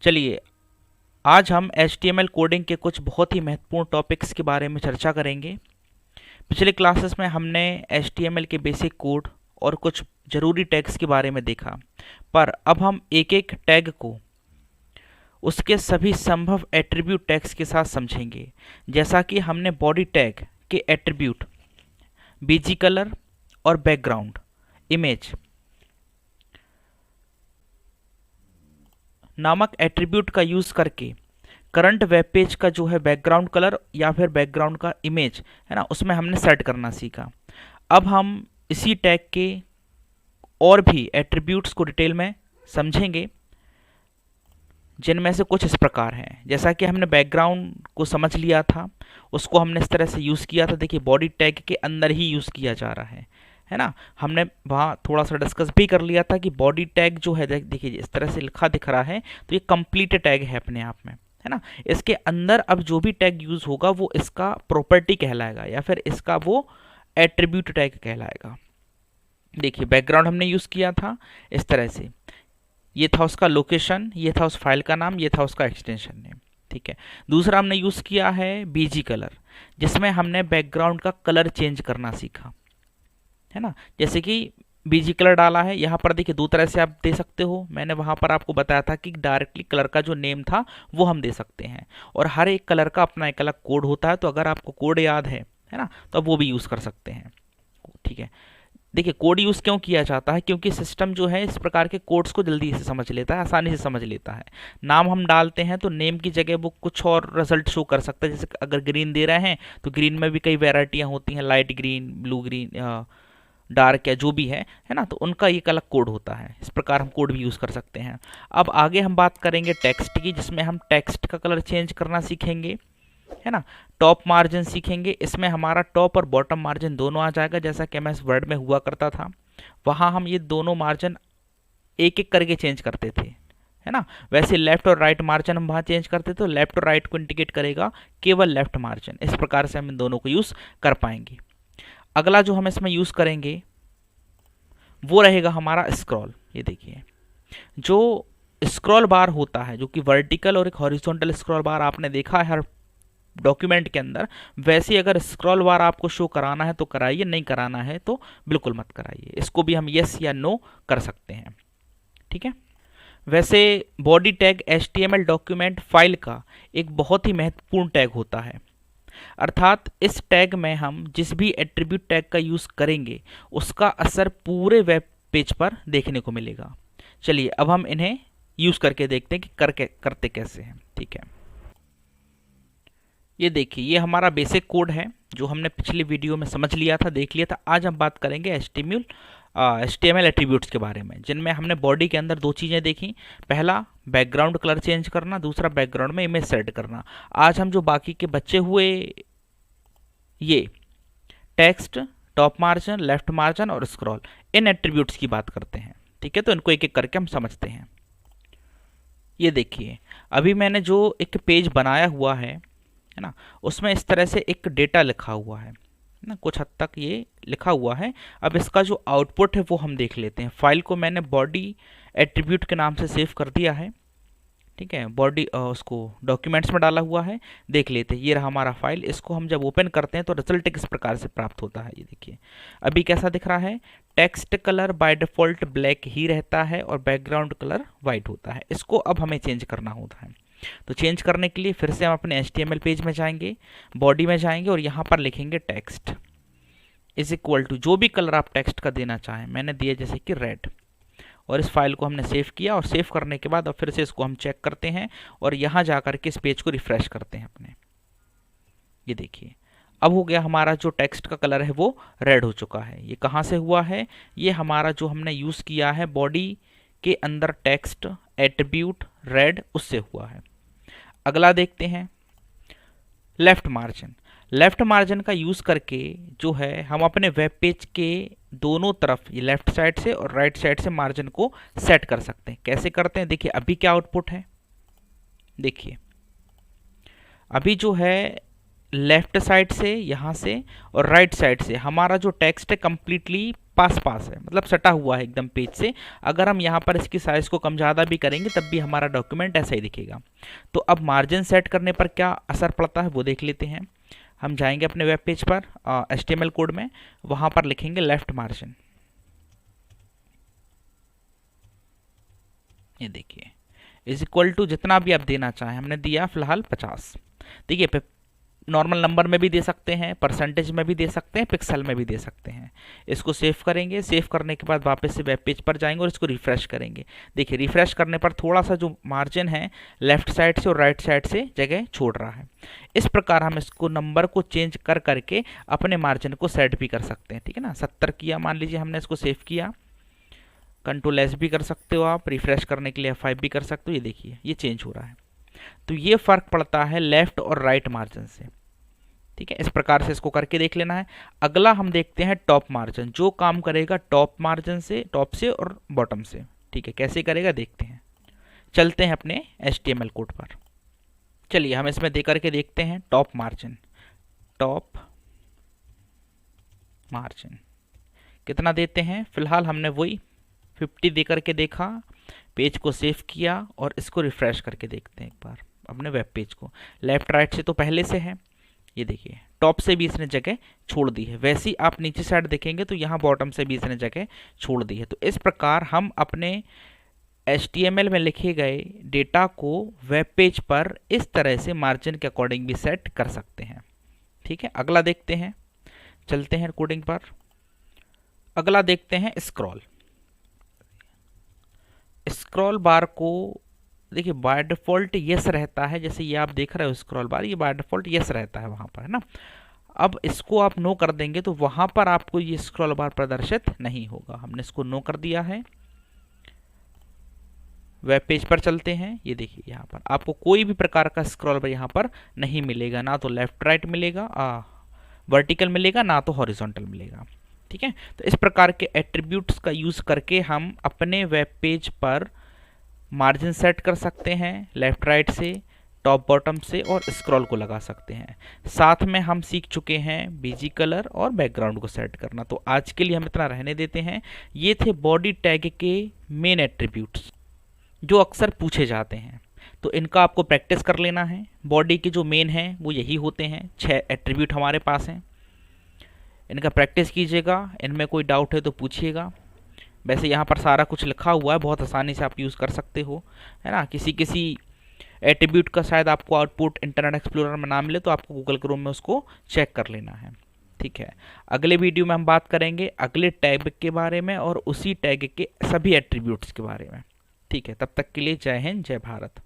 चलिए, आज हम HTML कोडिंग के कुछ बहुत ही महत्वपूर्ण टॉपिक्स के बारे में चर्चा करेंगे। पिछले क्लासेस में हमने HTML के बेसिक कोड और कुछ ज़रूरी टैग्स के बारे में देखा, पर अब हम एक एक टैग को उसके सभी संभव एट्रीब्यूट टैग्स के साथ समझेंगे। जैसा कि हमने बॉडी टैग के एट्रीब्यूट बीजी कलर और बैकग्राउंड इमेज नामक एट्रीब्यूट का यूज़ करके करंट वेब पेज का जो है बैकग्राउंड कलर या फिर बैकग्राउंड का इमेज है ना, उसमें हमने सेट करना सीखा। अब हम इसी टैग के और भी एट्रीब्यूट्स को डिटेल में समझेंगे, जिनमें से कुछ इस प्रकार हैं। जैसा कि हमने बैकग्राउंड को समझ लिया था, उसको हमने इस तरह से यूज़ किया था। देखिए, बॉडी टैग के अंदर ही यूज़ किया जा रहा है ना। हमने वहाँ थोड़ा सा डिस्कस भी कर लिया था कि बॉडी टैग जो है, देखिए इस तरह से लिखा दिख रहा है, तो ये कंप्लीट टैग है अपने आप में, है ना। इसके अंदर अब जो भी टैग यूज़ होगा वो इसका प्रॉपर्टी कहलाएगा या फिर इसका वो एट्रीब्यूट टैग कहलाएगा। देखिए, बैकग्राउंड हमने यूज़ किया था इस तरह से, ये था उसका लोकेशन, ये था उस फाइल का नाम, ये था उसका एक्सटेंशन नेम, ठीक है। दूसरा हमने यूज़ किया है बीजी कलर, जिसमें हमने बैकग्राउंड का कलर चेंज करना सीखा, है ना। जैसे कि बीजी कलर डाला है, यहाँ पर देखिए दो तरह से आप दे सकते हो। मैंने वहाँ पर आपको बताया था कि डायरेक्टली कलर का जो नेम था वो हम दे सकते हैं, और हर एक कलर का अपना एक अलग कोड होता है। तो अगर आपको कोड याद है ना, तो आप वो भी यूज़ कर सकते हैं, ठीक है। देखिए, कोड यूज़ क्यों किया जाता है? क्योंकि सिस्टम जो है इस प्रकार के कोड्स को जल्दी से समझ लेता है, आसानी से समझ लेता है। नाम हम डालते हैं तो नेम की जगह वो कुछ और रिजल्ट शो कर सकता है। जैसे अगर ग्रीन दे रहे हैं तो ग्रीन में भी कई वैरायटियाँ होती हैं, light green, blue green, dark या जो भी है ना, तो उनका एक अलग कोड होता है। इस प्रकार हम कोड भी यूज़ कर सकते हैं। अब आगे हम बात करेंगे टेक्स्ट की, जिसमें हम टेक्स्ट का कलर चेंज करना सीखेंगे, है ना। टॉप मार्जिन सीखेंगे, इसमें हमारा टॉप और बॉटम मार्जिन दोनों आ जाएगा, जैसा कि MS वर्ड में हुआ करता था। वहाँ हम ये दोनों मार्जिन एक एक करके चेंज करते थे, है ना। वैसे लेफ्ट और राइट मार्जिन हम वहाँ चेंज करते थे, तो लेफ्ट और राइट को इंडिकेट करेगा केवल लेफ्ट मार्जिन। इस प्रकार से हम इन दोनों को यूज़ कर पाएंगे। अगला जो हम इसमें यूज़ करेंगे वो रहेगा हमारा स्क्रॉल। ये देखिए, जो स्क्रॉल बार होता है, जो कि वर्टिकल और एक हॉरिजॉन्टल स्क्रॉल बार आपने देखा है हर डॉक्यूमेंट के अंदर, वैसे ही अगर स्क्रॉल बार आपको शो कराना है तो कराइए, नहीं कराना है तो बिल्कुल मत कराइए। इसको भी हम यस या नो कर सकते हैं, ठीक है। वैसे body tag HTML document file का एक बहुत ही महत्वपूर्ण टैग होता है, अर्थात इस टैग में हम जिस भी एट्रीब्यूट टैग का यूज़ करेंगे उसका असर पूरे वेब पेज पर देखने को मिलेगा। चलिए, अब हम इन्हें यूज़ करके देखते हैं कि करते कैसे हैं, ठीक है। ये देखिए, ये हमारा बेसिक कोड है जो हमने पिछले वीडियो में समझ लिया था, देख लिया था। आज हम बात करेंगे HTML एट्रीब्यूट्स के बारे में, जिनमें हमने बॉडी के अंदर दो चीज़ें देखी। पहला बैकग्राउंड कलर चेंज करना, दूसरा बैकग्राउंड में इमेज सेट करना। आज हम जो बाकी के बचे हुए ये text, top margin, left margin और स्क्रॉल, इन एट्रीब्यूट्स की बात करते हैं, ठीक है। तो इनको एक एक करके हम समझते हैं। ये देखिए, अभी मैंने जो एक पेज बनाया हुआ है ना, उसमें इस तरह से एक डेटा लिखा हुआ है ना, कुछ हद तक ये लिखा हुआ है। अब इसका जो आउटपुट है वो हम देख लेते हैं। फाइल को मैंने बॉडी एट्रीब्यूट के नाम से सेव कर दिया है, ठीक है। बॉडी उसको डॉक्यूमेंट्स में डाला हुआ है, देख लेते हैं। ये रहा हमारा फाइल। इसको हम जब ओपन करते हैं तो रिजल्ट किस प्रकार से प्राप्त होता है, ये देखिए। अभी कैसा दिख रहा है? Text colour by default black ही रहता है और बैकग्राउंड कलर वाइट होता है। इसको अब हमें चेंज करना होता है। तो चेंज करने के लिए फिर से हम अपने HTML पेज में जाएंगे, बॉडी में जाएंगे और यहाँ पर लिखेंगे टेक्स्ट इज इक्वल टू जो भी कलर आप टेक्स्ट का देना चाहें। मैंने दिया जैसे कि रेड, और इस फाइल को हमने सेव किया। और सेव करने के बाद अब फिर से इसको हम चेक करते हैं और यहाँ जा कर के इस पेज को रिफ्रेश करते हैं अपने। ये देखिए, अब हो गया हमारा जो टेक्स्ट का कलर है वो रेड हो चुका है। ये कहाँ से हुआ है? ये हमारा जो हमने यूज़ किया है बॉडी के अंदर टेक्स्ट एट्रीब्यूट रेड, उससे हुआ है। अगला देखते हैं लेफ्ट मार्जिन। लेफ्ट मार्जिन का यूज़ करके जो है हम अपने वेब पेज के दोनों तरफ, ये लेफ्ट साइड से और राइट साइड से मार्जिन को सेट कर सकते हैं। कैसे करते हैं? देखिए, अभी क्या आउटपुट है, देखिए अभी जो है लेफ्ट साइड से यहाँ से और राइट साइड से हमारा जो टेक्स्ट है कंप्लीटली पास पास है, मतलब सटा हुआ है एकदम पेज से। अगर हम यहाँ पर इसकी साइज़ को कम ज़्यादा भी करेंगे तब भी हमारा डॉक्यूमेंट ऐसा ही दिखेगा। तो अब मार्जिन सेट करने पर क्या असर पड़ता है वो देख लेते हैं। हम जाएंगे अपने वेब पेज पर HTML कोड में, वहाँ पर लिखेंगे लेफ्ट मार्जिन। ये देखिए इज इक्वल टू जितना भी आप देना चाहें, हमने दिया फिलहाल 50। देखिए नॉर्मल नंबर में भी दे सकते हैं, परसेंटेज में भी दे सकते हैं, पिक्सल में भी दे सकते हैं। इसको सेव करेंगे, सेव करने के बाद वापस से वेब पेज पर जाएंगे और इसको रिफ्रेश करेंगे। देखिए रिफ्रेश करने पर थोड़ा सा जो मार्जिन है लेफ्ट साइड से और राइट साइड से जगह छोड़ रहा है। इस प्रकार हम इसको नंबर को चेंज कर करके अपने मार्जिन को सेट भी कर सकते हैं, ठीक है ना। 70 किया मान लीजिए, हमने इसको सेव किया, कंट्रोल एस भी कर सकते हो आप, रिफ्रेश करने के लिए F5 भी कर सकते हो। ये देखिए ये चेंज हो रहा है। तो ये फर्क पड़ता है लेफ्ट और राइट मार्जिन से, ठीक है। इस प्रकार से इसको करके देख लेना है। अगला हम देखते हैं टॉप मार्जिन, जो काम करेगा टॉप मार्जिन से, टॉप से और बॉटम से, ठीक है। कैसे करेगा देखते हैं। चलते हैं अपने HTML कोड पर। चलिए हम इसमें दे करके देखते हैं टॉप मार्जिन। टॉप मार्जिन कितना देते हैं, फिलहाल हमने वही 50 दे करके देखा, पेज को सेव किया और इसको रिफ्रेश करके देखते हैं एक बार अपने वेब पेज को। लेफ्ट राइट से तो पहले से है, ये देखिए टॉप से भी इसने जगह छोड़ दी है। वैसे ही आप नीचे साइड देखेंगे तो यहाँ बॉटम से भी इसने जगह छोड़ दी है। तो इस प्रकार हम अपने HTML में लिखे गए डेटा को वेब पेज पर इस तरह से मार्जिन के अकॉर्डिंग भी सेट कर सकते हैं, ठीक है। अगला देखते हैं, चलते हैं कोडिंग पर। अगला देखते हैं स्क्रॉल। स्क्रॉल बार को देखिए बाय डिफ़ॉल्ट यस रहता है, जैसे ये आप देख रहे हो स्क्रॉल बार, ये बाय डिफ़ॉल्ट यस रहता है वहाँ पर, है ना। अब इसको आप नो कर देंगे तो वहाँ पर आपको ये स्क्रॉल बार प्रदर्शित नहीं होगा। हमने इसको नो कर दिया है। वेब पेज पर चलते हैं। ये देखिए यहाँ पर आपको कोई भी प्रकार का स्क्रॉल बार यहाँ पर नहीं मिलेगा, ना तो लेफ्ट राइट मिलेगा, वर्टिकल मिलेगा, ना तो हॉरिजॉन्टल मिलेगा, ठीक है। तो इस प्रकार के एट्रीब्यूट्स का यूज़ करके हम अपने वेब पेज पर मार्जिन सेट कर सकते हैं लेफ्ट राइट से, टॉप बॉटम से, और स्क्रॉल को लगा सकते हैं। साथ में हम सीख चुके हैं बीजी कलर और बैकग्राउंड को सेट करना। तो आज के लिए हम इतना रहने देते हैं। ये थे बॉडी टैग के मेन एट्रीब्यूट्स जो अक्सर पूछे जाते हैं, तो इनका आपको प्रैक्टिस कर लेना है। बॉडी के जो मेन हैं वो यही होते हैं, 6 एट्रीब्यूट हमारे पास हैं। इनका प्रैक्टिस कीजिएगा, इनमें कोई डाउट है तो पूछिएगा। वैसे यहाँ पर सारा कुछ लिखा हुआ है, बहुत आसानी से आप यूज़ कर सकते हो, है ना। किसी एट्रीब्यूट का शायद आपको आउटपुट इंटरनेट एक्सप्लोरर में ना मिले तो आपको गूगल क्रोम में उसको चेक कर लेना है, ठीक है। अगले वीडियो में हम बात करेंगे अगले टैग के बारे में और उसी टैग के सभी एट्रीब्यूट्स के बारे में, ठीक है। तब तक के लिए जय हिंद, जय भारत।